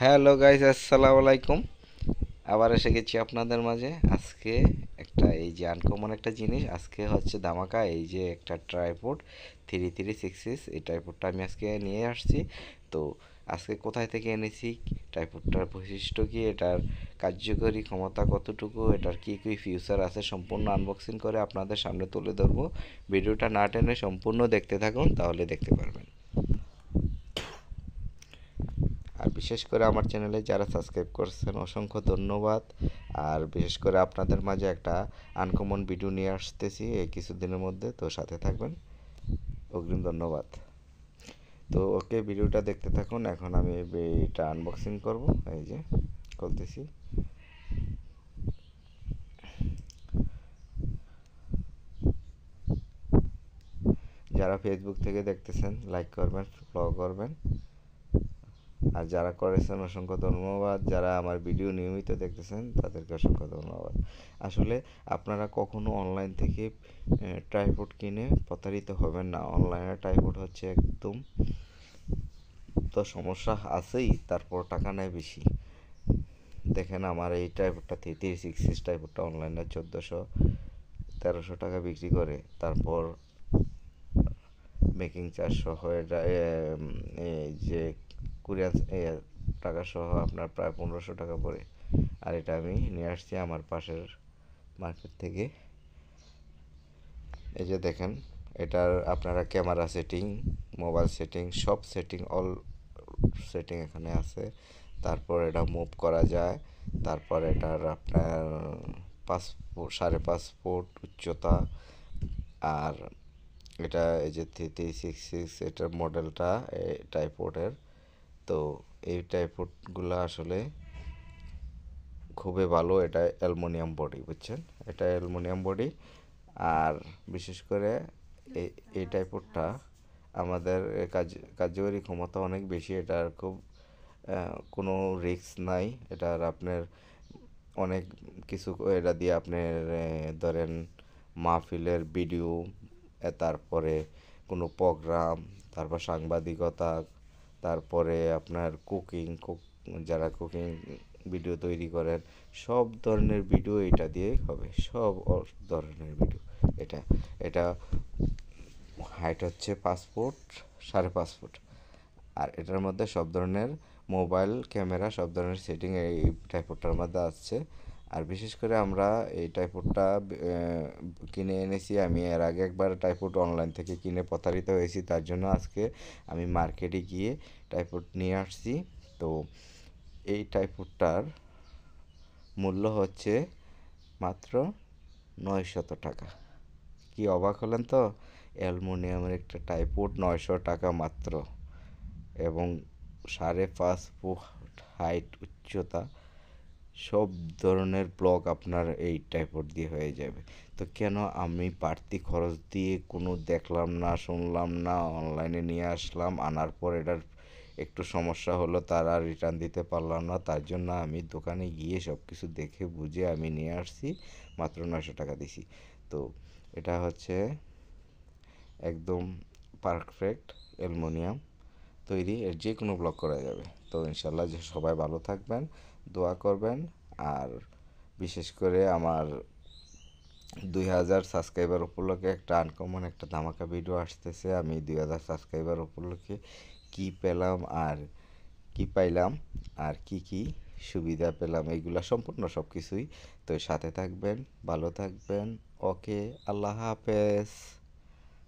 Hello guys, আসসালামু আলাইকুম। আবার এসে গেছি আপনাদের মাঝে। আজকে একটা এই যে আনকমন একটা জিনিস, আজকে হচ্ছে ধামাকা। এই যে একটা ট্রাইপড 3366, এই ট্রাইপডটা আমি আজকে নিয়ে আসছি। তো আজকে কোথায় থেকে এনেছি, ট্রাইপডটার বৈশিষ্ট্য কি, এটার কার্যকরী ক্ষমতা কতটুকু, এটার কী কী ফিউচার আছে, সম্পূর্ণ আনবক্সিং করে আপনাদের সামনে তুলে ধরবো। ভিডিওটা না টেনে সম্পূর্ণ দেখতে থাকুন, তাহলে দেখতে পারবেন। আর বিশেষ করে আমার চ্যানেলে যারা সাবস্ক্রাইব করছেন অসংখ্য ধন্যবাদ। আর বিশেষ করে আপনাদের মাঝে একটা আনকমন ভিডিও নিয়ে আসতেছি এই কিছুদিনের মধ্যে, তো সাথে থাকবেন। অগ্রিম ধন্যবাদ। তো ওকে, ভিডিওটা দেখতে থাকুন। এখন আমি এটা আনবক্সিং করব। এই যে করতেছি। যারা ফেসবুক থেকে দেখতেছেন লাইক করবেন, ফলো করবেন। আর যারা করেছেন অসংখ্য ধন্যবাদ। যারা আমার ভিডিও নিয়মিত দেখতেছেন তাদেরকে অসংখ্য ধন্যবাদ। আসলে আপনারা কখনো অনলাইন থেকে ট্রাইপড কিনে প্রতারিত হবেন না। অনলাইনে ট্রাইপড হচ্ছে একদম, তো সমস্যা আছেই, তারপর টাকা নেয় বেশি। দেখেন আমার এই ট্রাইপডটা 3366 ট্রাইপডটা অনলাইনে 1400-1300 টাকা বিক্রি করে। তারপর মেকিং চার্জ সহ এটা এই যে কুরিয়ার টাকা সহ আপনার প্রায় 1500 টাকা পড়ে। আর এটা আমি নিয়ে আসছি আমার পাশের মার্কেট থেকে। এই যে দেখেন, এটার আপনারা ক্যামেরা সেটিং, মোবাইল সেটিং, সব সেটিং, অল সেটিং এখানে আছে। তারপর এটা মুভ করা যায়। তারপর এটার আপনার 5.5 ফুট উচ্চতা। আর এটা এই যে 3366 এটার মডেলটা টাইপোর্ডের। তো এই টাইপোর্ডগুলো আসলে খুবই ভালো। এটা অ্যালুমিনিয়াম বডি, বুঝছেন, এটা অ্যালুমিনিয়াম বডি। আর বিশেষ করে এই এই টাইপোর্ডটা আমাদের কার্যকরী ক্ষমতা অনেক বেশি। এটার খুব কোনো রিস্ক নাই। এটার আপনার অনেক কিছু এটা দিয়ে আপনার ধরেন মাহফিলের ভিডিও, তারপরে কোনো প্রোগ্রাম, তারপর সাংবাদিকতা, তারপরে আপনার যারা কুকিং ভিডিও তৈরি করেন, সব ধরনের ভিডিও এটা দিয়ে হবে, সব ধরনের ভিডিও। এটা এটা হাইট হচ্ছে 5 ফুট, 5.5 ফুট। আর এটার মধ্যে সব ধরনের মোবাইল ক্যামেরা, সব ধরনের সেটিং এই ট্রাইপডটার মধ্যে আছে। আর বিশেষ করে আমরা এই ট্রাইপডটা কিনে এনেছি। আমি এর আগে একবার ট্রাইপড অনলাইন থেকে কিনে প্রতারিত হয়েছি, তার জন্য আজকে আমি মার্কেটে গিয়ে ট্রাইপড নিয়ে আসছি। তো এই ট্রাইপডটার মূল্য হচ্ছে মাত্র 900 টাকা। কি অবাক হলেন তো? অ্যালুমিনিয়ামের একটা ট্রাইপড 900 টাকা মাত্র, এবং 5.5 ফুট হাইট উচ্চতা, সব ধরনের ব্লগ আপনার এই ট্রাইপড দিয়ে হয়ে যাবে। তো কেন আমি বাড়তি খরচ দিয়ে কোনো দেখলাম না, শুনলাম না, অনলাইনে নিয়ে আসলাম, আনার পর এটার একটু সমস্যা হলো, তারা রিটার্ন দিতে পারলাম না, তার জন্য আমি দোকানে গিয়ে সব কিছু দেখে বুঝে আমি নিয়ে আসছি, মাত্র 900 টাকা দিছি। তো এটা হচ্ছে একদম পারফেক্ট অ্যালুমিনিয়াম তৈরি, এর যে কোনো ব্লগ করা যাবে। তো ইনশাল্লাহ যে সবাই ভালো থাকবেন, দোয়া করবেন। আর বিশেষ করে আমার 2000 সাবস্ক্রাইবার উপলক্ষে একটা আনকমন একটা ধামাকা ভিডিও আসতেছে। আমি 2000 সাবস্ক্রাইবার উপলক্ষে কি পেলাম আর কি পাইলাম আর কি কি সুবিধা পেলাম, এইগুলা সম্পূর্ণ সব কিছুই। তো সাথে থাকবেন, ভালো থাকবেন। ওকে, আল্লাহ হাফেজ।